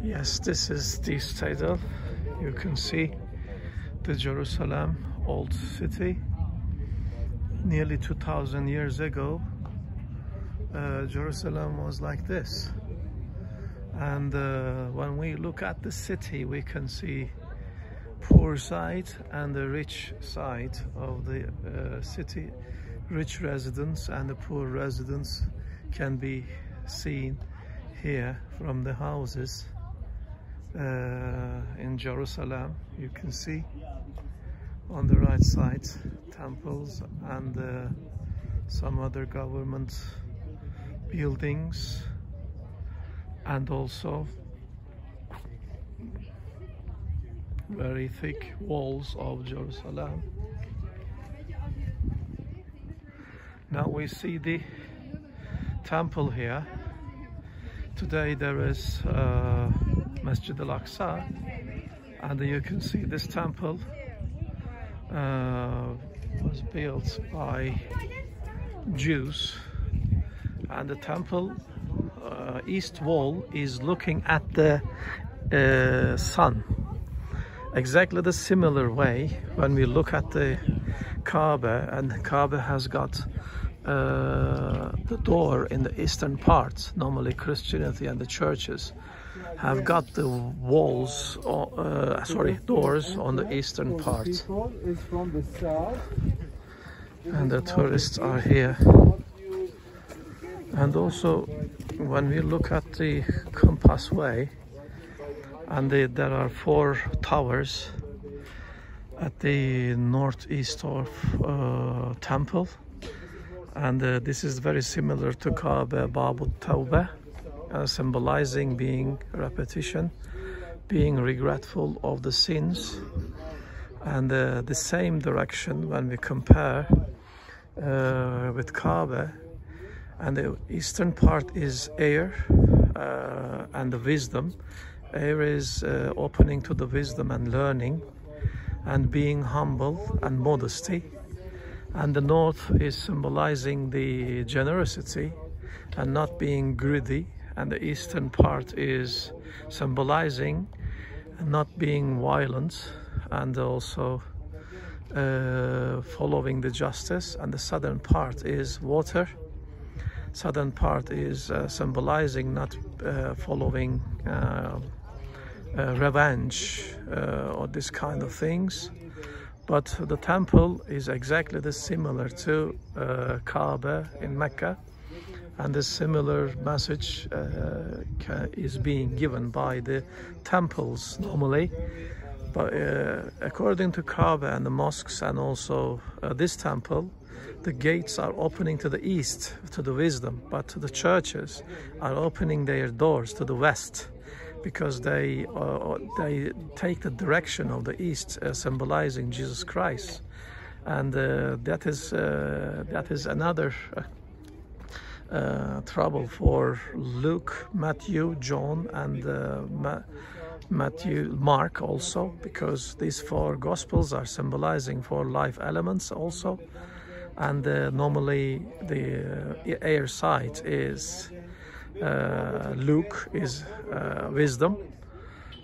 Yes, this is the citadel. You can see the Jerusalem old city. Nearly 2,000 years ago, Jerusalem was like this. And when we look at the city, we can see poor side and the rich side of the city. Rich residents and the poor residents can be seen here from the houses in Jerusalem. You can see on the right side temples and some other government buildings, and also very thick walls of Jerusalem. Now we see the temple here. Today there is Masjid al-Aqsa, and you can see this temple was built by Jews, and the temple east wall is looking at the sun. Exactly the similar way when we look at the Kaaba, and the Kaaba has got the door in the eastern part. Normally Christianity and the churches have got the walls, doors on the eastern part. And the tourists are here. And also when we look at the compass way, and there are 4 towers at the northeast of temple, and this is very similar to Kaaba Babut Tawbah, symbolizing being repetition, being regretful of the sins. And the same direction when we compare with Kaaba, and the eastern part is air and the wisdom. Air is opening to the wisdom and learning and being humble and modesty, and the north is symbolizing the generosity and not being greedy, and the eastern part is symbolizing not being violent and also following the justice. And the southern part is water. Southern part is symbolizing not following revenge or this kind of things. But the temple is exactly the similar to Kaaba in Mecca, and the similar message is being given by the temples normally. But according to Kaaba and the mosques, and also this temple, the gates are opening to the east, to the wisdom, but the churches are opening their doors to the west, because they take the direction of the east, symbolizing Jesus Christ. And that is another trouble for Luke, Matthew, John, and Mark also, because these 4 gospels are symbolizing 4 life elements also. And normally the air side is Luke is wisdom,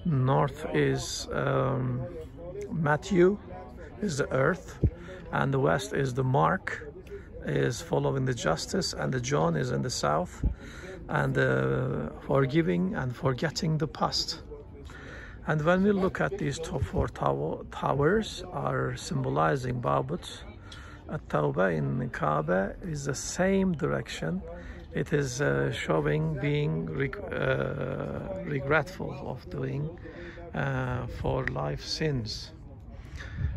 north is Matthew is the earth, and the west is the Mark is following the justice, and the John is in the south, and forgiving and forgetting the past. And when we look at these 4 towers are symbolizing Babut at-Tawbah in Kaaba is the same direction. It is showing being regretful of doing for life sins.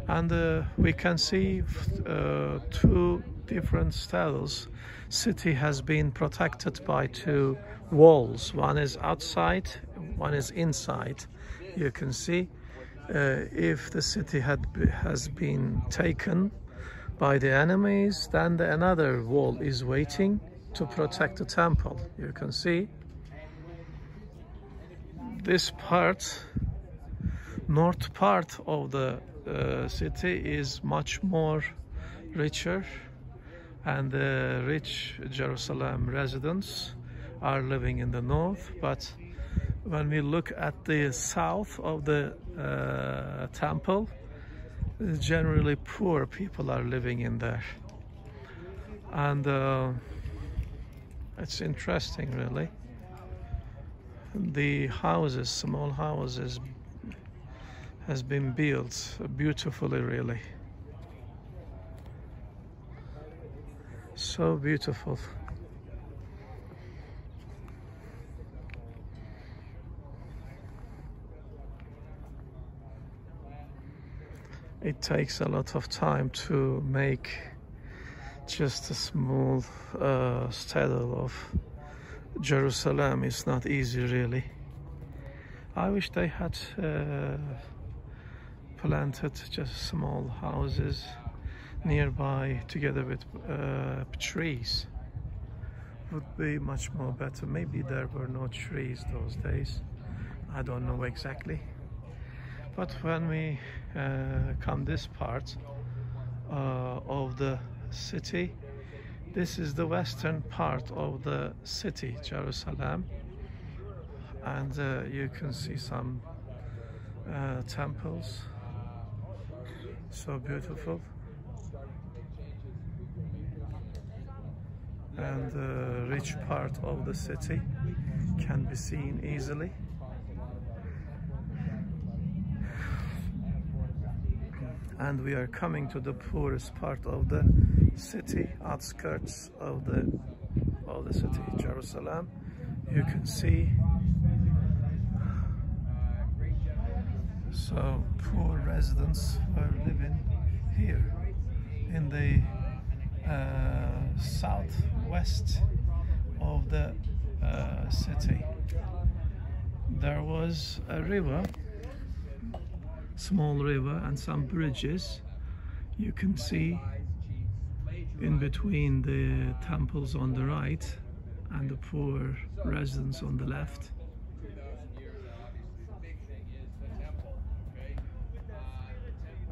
And we can see 2 different styles. City has been protected by 2 walls. One is outside, one is inside. You can see if the city has been taken by the enemies, then another wall is waiting to protect the temple. You can see this part, north part of the city is much more richer, and the rich Jerusalem residents are living in the north, but when we look at the south of the temple, generally poor people are living in there, and it's interesting really. The houses, small houses, has been built beautifully really. So beautiful. It takes a lot of time to make just a small citadel of Jerusalem. It's not easy really. I wish they had planted just small houses nearby together with trees. Would be much more better. Maybe there were no trees those days. I don't know exactly. But when we come this part of the city, this is the western part of the city, Jerusalem, and you can see some temples, so beautiful, and the rich part of the city can be seen easily. And we are coming to the poorest part of the city, outskirts of the city, Jerusalem. You can see, so poor residents were living here in the southwest of the city. There was a river, small river, and some bridges you can see in between the temples on the right and the poor residents on the left.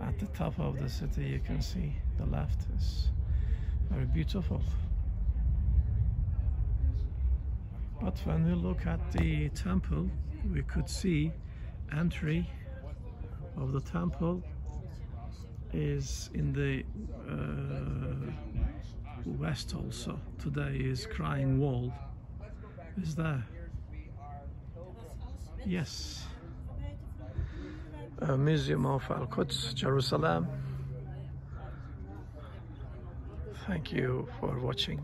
At the top of the city you can see the left is very beautiful. But when we look at the temple, we could see entry of the temple is in the west also. Today is Crying Wall is there. Yes. Museum of Al-Quds, Jerusalem. Thank you for watching.